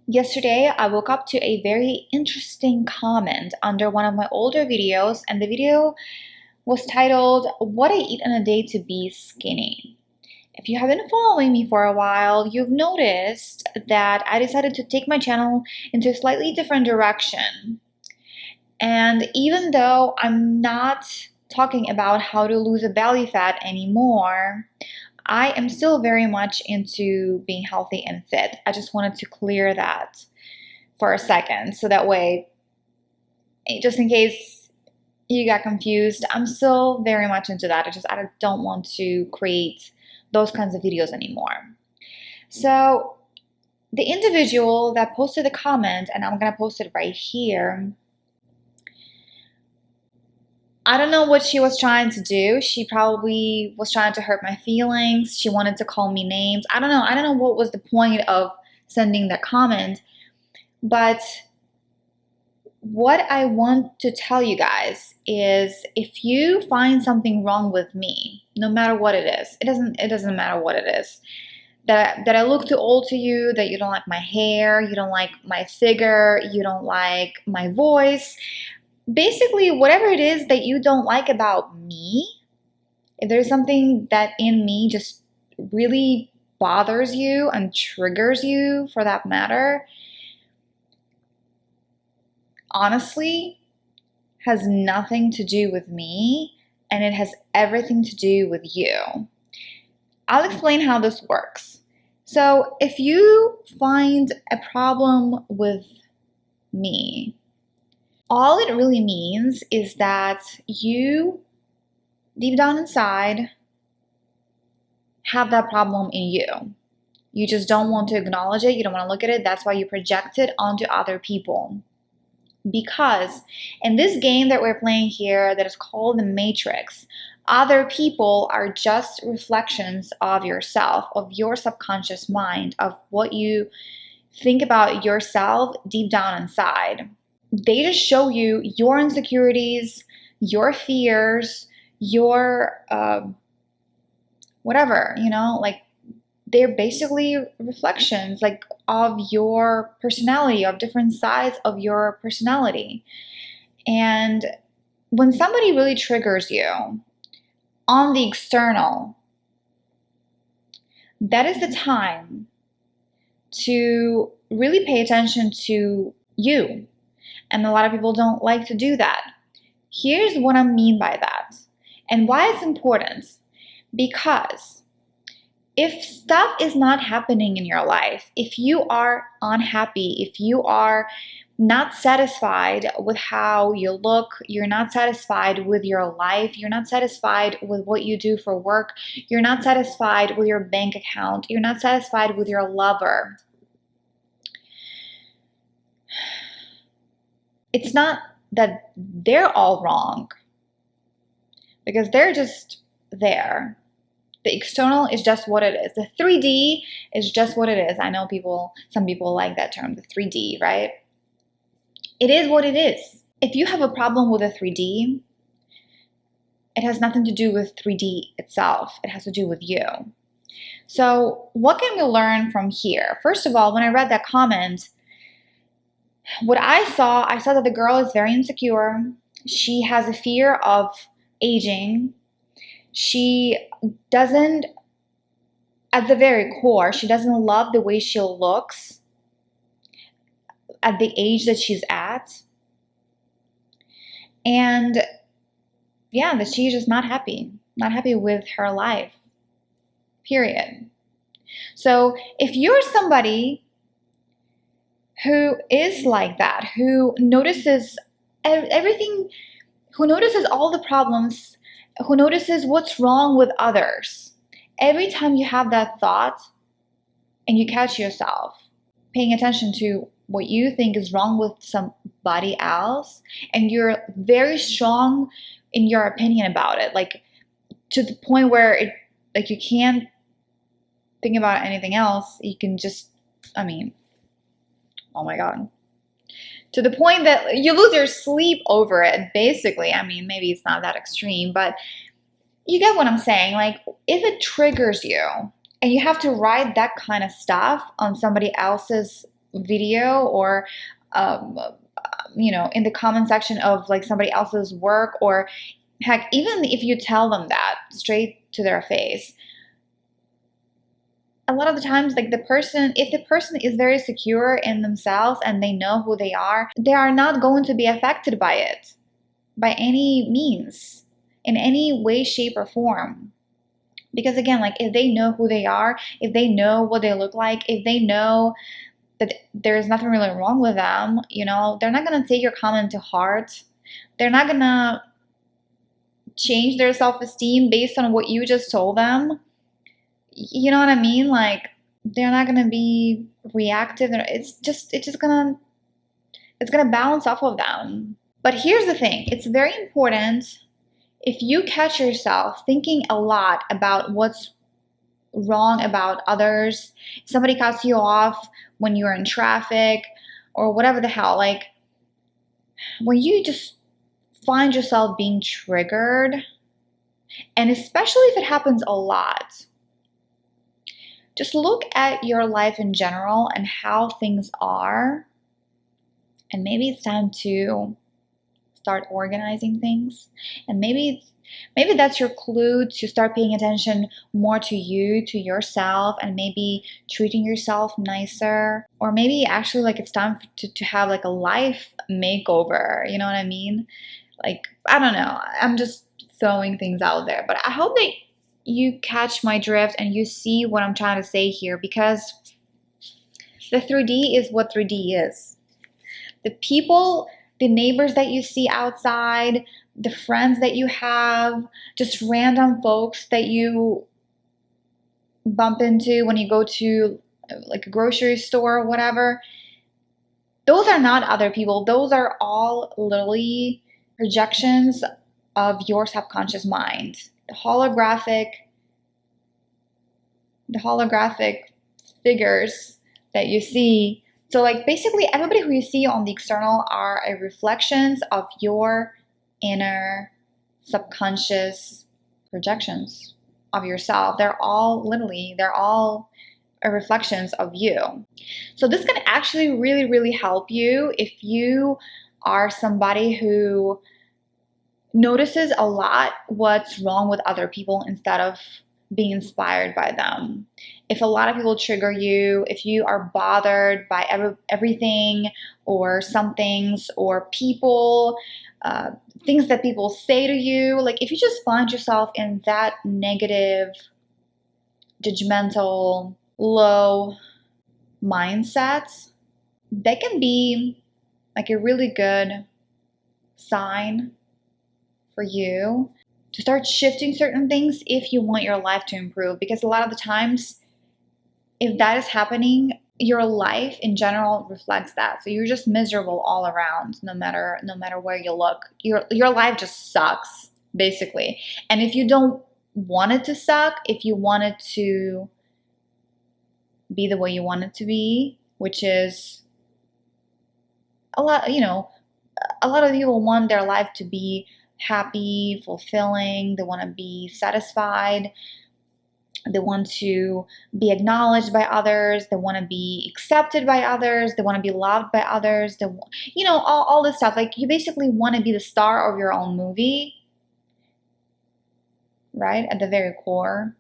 Yesterday, I woke up to a very interesting comment under one of my older videos, and the video was titled, What I Eat in a Day to Be Skinny. If you have been following me for a while, you've noticed that I decided to take my channel into a slightly different direction. And even though I'm not talking about how to lose a belly fat anymore, I am still very much into being healthy and fit. I just wanted to clear that for a second so that way, just in case you got confused, I'm still very much into that. I don't want to create those kinds of videos anymore. So the individual that posted the comment, and I'm gonna post it right here, I don't know what she was trying to do. She probably was trying to hurt my feelings. She wanted to call me names. I don't know. I don't know what was the point of sending that comment. But what I want to tell you guys is if you find something wrong with me, no matter what it is, it doesn't matter what it is. That I look too old to you, that you don't like my hair, you don't like my figure, you don't like my voice. Basically, whatever it is that you don't like about me, if there's something that in me just really bothers you and triggers you for that matter, honestly, has nothing to do with me and it has everything to do with you. I'll explain how this works. So, if you find a problem with me, all it really means is that you, deep down inside, have that problem in you. You just don't want to acknowledge it. You don't want to look at it. That's why you project it onto other people. Because in this game that we're playing here that is called the Matrix, other people are just reflections of yourself, of your subconscious mind, of what you think about yourself deep down inside. They just show you your insecurities, your fears, your whatever, like they're basically reflections like of your personality, of different sides of your personality. And when somebody really triggers you on the external, that is the time to really pay attention to you. And a lot of people don't like to do that. Here's what I mean by that and why it's important. Because if stuff is not happening in your life, if you are unhappy, if you are not satisfied with how you look, you're not satisfied with your life, you're not satisfied with what you do for work, you're not satisfied with your bank account, you're not satisfied with your lover, it's not that they're all wrong, because they're just there. The external is just what it is. The 3D is just what it is. I know some people like that term, the 3D, right? It is what it is. If you have a problem with a 3D, it has nothing to do with 3D itself. It has to do with you. So what can we learn from here? First of all, when I read that comment, what I saw that the girl is very insecure. She has a fear of aging. She doesn't, at the very core, she doesn't love the way she looks at the age that she's at. And yeah, that she's just not happy with her life, period. So if you're somebody who is like that, who notices everything, who notices all the problems, who notices what's wrong with others, every time you have that thought and you catch yourself paying attention to what you think is wrong with somebody else, and you're very strong in your opinion about it, like to the point where you can't think about anything else, you can just, oh my God. To the point that you lose your sleep over it, basically. Maybe it's not that extreme, but you get what I'm saying. Like, if it triggers you and you have to write that kind of stuff on somebody else's video or in the comment section of like somebody else's work, or heck, even if you tell them that straight to their face, a lot of the times, like if the person is very secure in themselves and they know who they are not going to be affected by it by any means, in any way, shape, or form. Because again, like if they know who they are, if they know what they look like, if they know that there's nothing really wrong with them, they're not going to take your comment to heart. They're not going to change their self-esteem based on what you just told them. You know what I mean? Like, they're not going to be reactive. It's going to bounce off of them. But here's the thing. It's very important, if you catch yourself thinking a lot about what's wrong about others, if somebody cuts you off when you're in traffic or whatever the hell, like when you just find yourself being triggered, and especially if it happens a lot, just look at your life in general and how things are, and maybe it's time to start organizing things. And maybe that's your clue to start paying attention more to you, to yourself, and maybe treating yourself nicer. Or maybe actually like it's time to have like a life makeover, you know what I mean? Like, I don't know, I'm just throwing things out there, but I hope that you catch my drift and you see what I'm trying to say here, because the 3D is what 3D is. The people, the neighbors that you see outside, the friends that you have, just random folks that you bump into when you go to like a grocery store or whatever, those are not other people. Those are all literally projections of your subconscious mind. The holographic figures that you see. So like basically everybody who you see on the external are a reflections of your inner subconscious projections of yourself. They're all reflections of you. So this can actually really, really help you if you are somebody who notices a lot what's wrong with other people instead of being inspired by them. If a lot of people trigger you, if you are bothered by everything or some things or people, things that people say to you, like if you just find yourself in that negative, judgmental, low mindset, that can be like a really good sign for you to start shifting certain things if you want your life to improve. Because a lot of the times, if that is happening, your life in general reflects that. So you're just miserable all around, no matter where you look. Your life just sucks, basically. And if you don't want it to suck, if you want it to be the way you want it to be, which is a lot of people want their life to be happy, fulfilling. They want to be satisfied. They want to be acknowledged by others. They want to be accepted by others. They want to be loved by others. They, all this stuff. Like you basically want to be the star of your own movie, right? At the very core.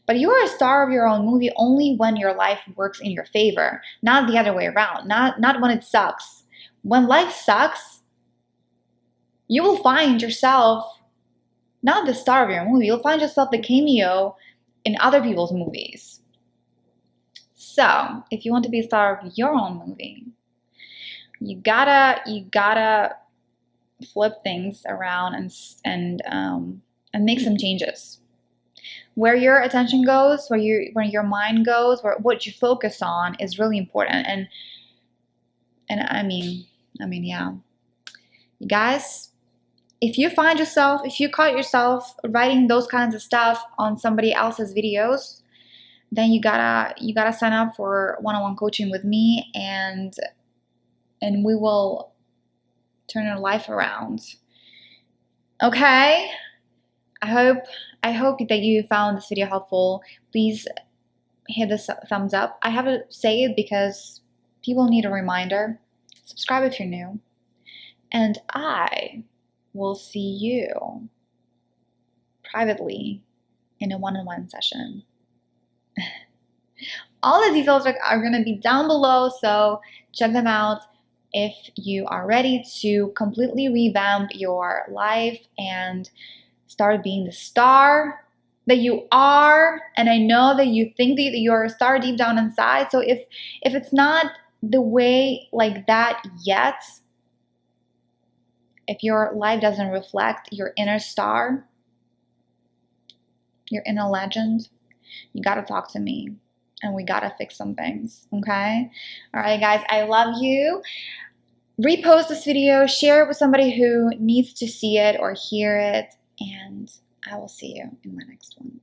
But you are a star of your own movie only when your life works in your favor, not the other way around. Not when it sucks. When life sucks, you will find yourself not the star of your movie. You'll find yourself the cameo in other people's movies. So, if you want to be a star of your own movie, you gotta flip things around and make some changes. Where your attention goes, where your mind goes, what you focus on is really important. And I mean, yeah, you guys. If you caught yourself writing those kinds of stuff on somebody else's videos, then you gotta sign up for one-on-one coaching with me, and we will turn your life around. Okay? I hope that you found this video helpful. Please hit the thumbs up. I have to say it because people need a reminder, subscribe if you're new. And I will see you privately in a one-on-one session. All the details are going to be down below, so check them out if you are ready to completely revamp your life and start being the star that you are. And I know that you think that you're a star deep down inside. So if it's not the way like that yet, if your life doesn't reflect your inner star, your inner legend, you got to talk to me and we got to fix some things, okay? All right, guys, I love you. Repost this video, share it with somebody who needs to see it or hear it, and I will see you in my next one.